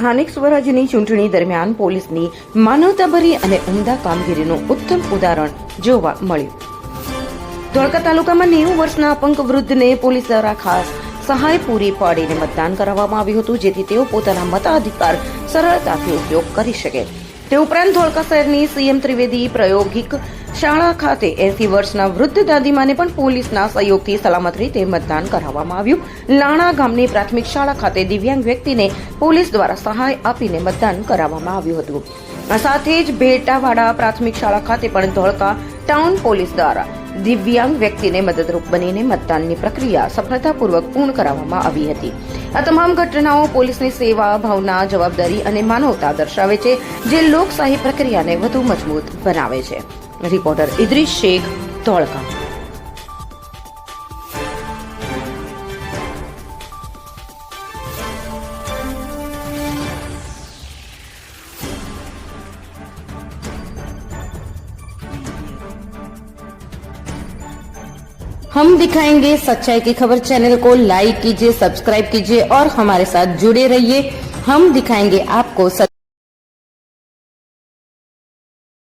સ્થાનિક સ્વરાજ્યની ચૂંટણી દરમિયાન પોલીસની માનવતાભરી અને ઉમદા કામગીરીનું ઉત્તમ ઉદાહરણ જોવા મળ્યું। ધોળકા તાલુકામાં 90 વર્ષના અપંગ વૃદ્ધને પોલીસ દ્વારા ખાસ સહાય પૂરી પાડીને મતદાન કરાવવામાં આવ્યું હતું, જેથી તેઓ પોતાના મતાધિકાર સરળતાથી ઉપયોગ કરી શકે। તે ઉપરાંત ધોળકા શહેરની સીએમ ત્રિવેદી પ્રાયોગિક શાળા ખાતે 80 વર્ષના વૃદ્ધ દાદીમાને પણ પોલીસના સહયોગથી સલામત રીતે મતદાન કરાવવામાં આવ્યું। લાણા ગામની પ્રાથમિક શાળા ખાતે દિવ્યાંગ વ્યક્તિને પોલીસ દ્વારા સહાય આપીને મતદાન કરાવવામાં આવ્યું હતું। આ સાથે જ ભેટાવાડા પ્રાથમિક શાળા ખાતે પણ ધોળકા ટાઉન પોલીસ દ્વારા દિવ્યાંગ વ્યક્તિને મદદરૂપ બનીને મતદાનની પ્રક્રિયા સફળતાપૂર્વક પૂર્ણ કરાવવામાં આવી હતી। આ તમામ ઘટનાઓ પોલીસની સેવા ભાવના, જવાબદારી અને માનવતા દર્શાવે છે, જે લોકશાહી પ્રક્રિયાને વધુ મજબૂત બનાવે છે। रिपोर्टर इद्रिस शेख, धोळका। हम दिखाएंगे सच्चाई की खबर चैनल को लाइक कीजिए, सब्सक्राइब कीजिए और हमारे साथ जुड़े रहिए। हम दिखाएंगे आपको